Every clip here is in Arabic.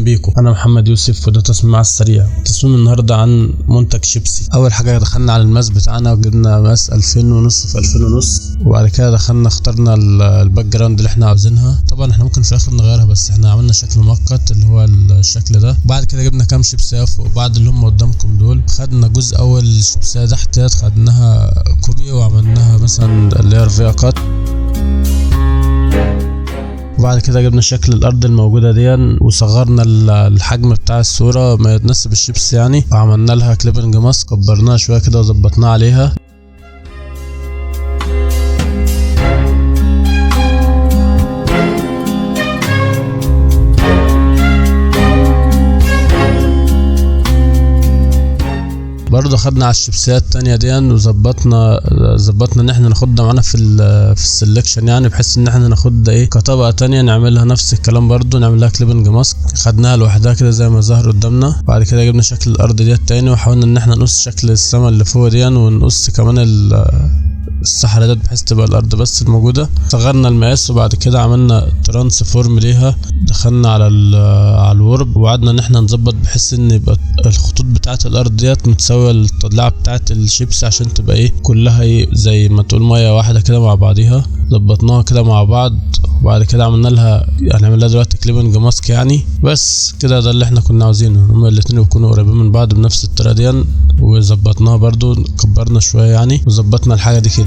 بيكم، انا محمد يوسف وده تصميم على السريع. تصميم النهارده عن منتج شيبسي. اول حاجه دخلنا على الماس بتاعنا وجبنا ماس 2000 ونص في 2000 ونص، وبعد كده دخلنا اخترنا الباك جراوند اللي احنا عاوزينها. طبعا احنا ممكن في الاخر نغيرها، بس احنا عملنا شكل مؤقت اللي هو الشكل ده. بعد كده جبنا كام شيبسيه فوق بعض اللي هم قدامكم دول. خدنا جزء اول شيبسيه تحت خدناها كوبي وعملناها مثلا اللير فيها كات، وبعد كده جبنا شكل الارض الموجوده دي وصغرنا الحجم بتاع الصوره ما يتناسب الشيبس يعني، وعملنا لها كليبنج ماسك، كبرناها شويه كده وظبطناها عليها. برضه خدنا على الشيبسيات التانية دي وظبطنا ان احنا ناخدها معانا في السلكشن يعني، بحيث ان احنا ناخدها كطبقة تانية نعملها نفس الكلام برضه، نعملها كليبنج ماسك. خدناها لوحدها كده زي ما ظهر قدامنا. بعد كده جبنا شكل الارض دي التاني وحاولنا ان احنا نقص شكل السماء اللي فوق دي، ونقص كمان الصحراء دي بحيث تبقى الارض بس الموجوده. صغرنا المقاس وبعد كده عملنا ترانسفورم ليها، دخلنا على الورب وقعدنا ان احنا نظبط بحيث ان يبقى الخطوط بتاعه الارض ديت متساويه للتضليعه بتاعه الشيبس، عشان تبقى كلها زي ما تقول ميه واحده كده مع بعضيها. ظبطناها كده مع بعض وبعد كده عملنا لها دلوقتي كليبنج ماسك يعني. بس كده ده اللي احنا كنا عاوزينه، هما الاتنين يكونوا قريبين من بعض بنفس الطريقه دي، وظبطناها برضو كبرنا شويه يعني وظبطنا الحاجه دي كده.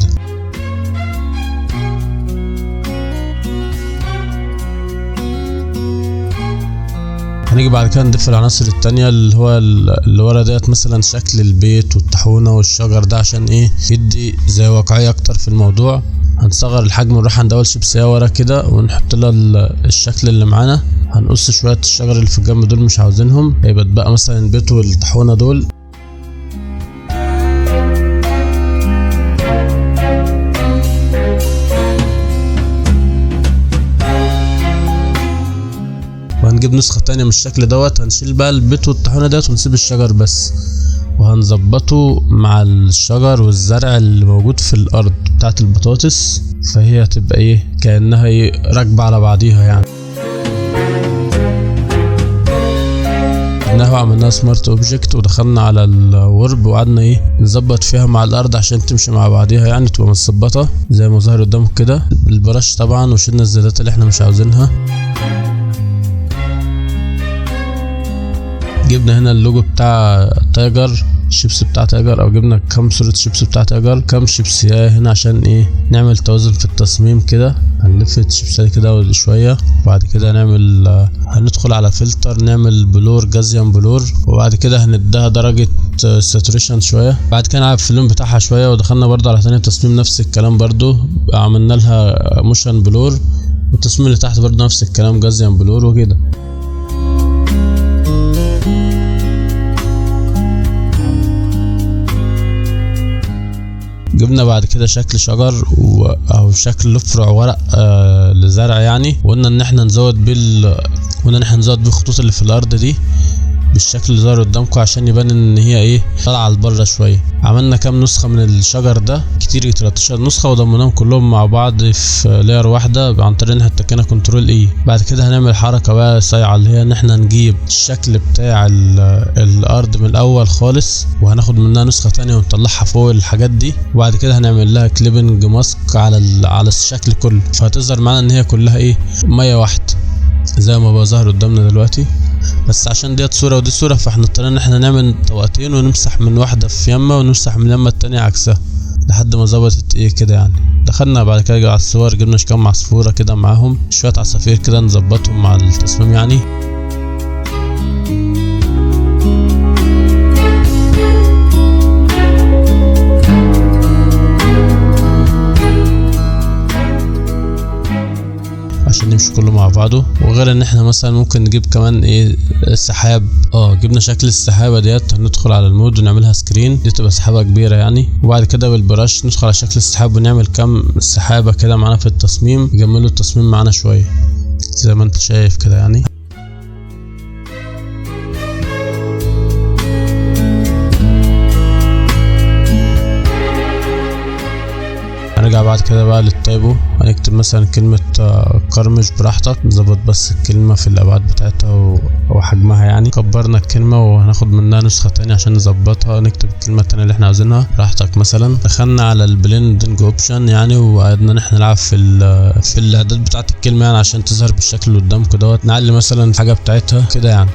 هنيجي بعد كده نضيف العناصر التانية اللي ورا ديت، مثلا شكل البيت والطاحونه والشجر ده، عشان يدي زي واقعية اكتر في الموضوع. هنصغر الحجم ونروح عند اول شيبسيه ورا كده ونحط لها الشكل اللي معانا. هنقص شويه الشجر اللي في الجنب دول مش عاوزينهم، هيبقى بقى مثلا البيت والطاحونه دول. وهنجيب نسخه تانية من الشكل دوت، هنشيل بقى البيت والطاحونه ديت ونسيب الشجر بس، وهنظبطه مع الشجر والزرع اللي موجود في الارض بتاعه البطاطس، فهي هتبقى كأنها راكبه على بعضيها يعني. عملناها سمارت اوبجكت ودخلنا على الورب وقعدنا نظبط فيها مع الارض عشان تمشي مع بعضيها يعني، تبقى متظبطه زي ما ظهر قدامك كده بالبرش طبعا، وشلنا الزيادات اللي احنا مش عاوزينها. جبنا هنا اللوجو بتاع تايجر، الشيبس بتاع تايجر، او جبنا كام صورة شيبس بتاع تايجر، كام شيبسية هنا عشان نعمل توازن في التصميم كده. هنلف الشيبسية كده شوية وبعد كده هندخل على فلتر نعمل بلور جازيان بلور، وبعد كده هنديها درجة ساتوريشن شوية. بعد كده نلعب في اللون بتاعها شوية، ودخلنا برضه على تاني تصميم نفس الكلام برضه، عملنا لها موشن بلور، والتصميم اللي تحت برضه نفس الكلام جازيان بلور وكده. جبنا بعد كده شكل شجر او شكل فروع ورق لزرع يعني، وقلنا ان احنا نزود بالخطوط اللي في الارض دي بالشكل اللي ظهر قدامكم، عشان يبان ان هي طالعه لبره شويه. عملنا كام نسخه من الشجر ده كتير، 13 نسخه، وضمناهم كلهم مع بعض في لاير واحده عن طريق ان احنا اتكينا كنترول بعد كده هنعمل حركه بقى صايعه، اللي هي ان احنا نجيب الشكل بتاع الارض من الاول خالص، وهناخد منها نسخه تانية ونطلعها فوق الحاجات دي، وبعد كده هنعمل لها كليبنج ماسك على الشكل كله، فهتظهر معانا ان هي كلها ميه واحده زي ما بقى ظهر قدامنا دلوقتي. بس عشان ديت صوره ودي صوره، فاحنا اضطرينا ان احنا نعمل طبقتين ونمسح من واحده في يمه ونمسح من اليمه التانية عكسها لحد ما ظبطت كده يعني. دخلنا بعد كده على الصور، جبنا كام عصفوره كده معاهم شويه عصافير كده نظبطهم مع التصميم يعني. عشان نمشي كله مع بعضه. وغير ان احنا مثلا ممكن نجيب كمان السحاب، جبنا شكل السحابه ديت، هندخل على المود ونعملها سكرين، دي تبقى سحابه كبيره يعني، وبعد كده بالبرش ندخل على شكل السحاب ونعمل كام سحابه كده معانا في التصميم، يجملوا التصميم معانا شويه زي ما انت شايف كده يعني. هنرجع بعد كده بقى للتايبو، هنكتب مثلا كلمة قرمش براحتك، نظبط بس الكلمة في الأبعاد بتاعتها أو وحجمها يعني. كبرنا الكلمة وهناخد منها نسخة تانية عشان نظبطها، نكتب الكلمة التانية اللي احنا عاوزينها براحتك. مثلا دخلنا على البلندنج اوبشن يعني، وقعدنا نحن نلعب في الاعداد بتاعة الكلمة يعني عشان تظهر بالشكل اللي قدامكم دوت. نعلي مثلا الحاجة بتاعتها كده يعني.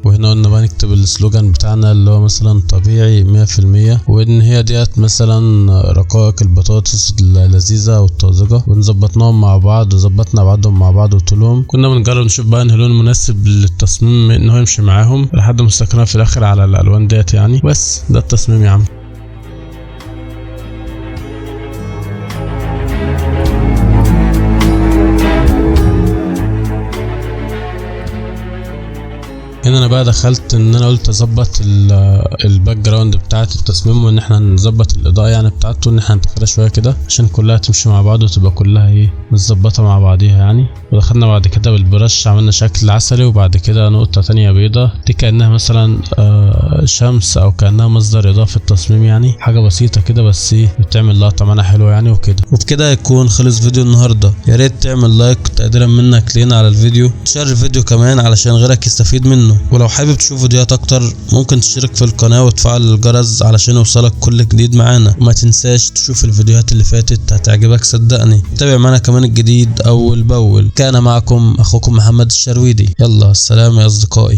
وهنا قلنا بقى نكتب السلوجان بتاعنا اللي هو مثلا طبيعي 100%، وان هي ديت مثلا رقائق البطاطس اللذيذة والطازجة، ونظبطناهم مع بعض وظبطنا بعضهم مع بعض وطولهم. كنا بنجرب نشوف بقى انهي لون مناسب للتصميم ان هو يمشي معاهم لحد ما استقرينا في الاخر على الالوان ديت يعني. بس ده التصميم يا عم. هنا انا بقى دخلت ان انا قلت اظبط الباك جراوند بتاعه التصميم، وان احنا نظبط الاضاءه يعني بتاعته، ان احنا نتخليها شويه كده عشان كلها تمشي مع بعض وتبقى كلها متظبطه مع بعضيها يعني. ودخلنا بعد كده بالبرش عملنا شكل عسلي، وبعد كده نقطه تانية بيضه دي كانها مثلا شمس او كانها مصدر اضافه تصميم يعني، حاجه بسيطه كده بس بتعمل لقطه معانا حلوه يعني. وبكده يكون خلص فيديو النهارده. يا ريت تعمل لايك تقديرا منك لينا على الفيديو، تشير الفيديو كمان علشان غيرك يستفيد منه. ولو حابب تشوف فيديوهات اكتر ممكن تشترك في القناة وتفعل الجرس علشان يوصلك كل جديد معانا. وما تنساش تشوف الفيديوهات اللي فاتت هتعجبك صدقني. تابع معانا كمان الجديد اول باول. كان معكم اخوكم محمد الشرويدي. يلا السلام يا اصدقائي.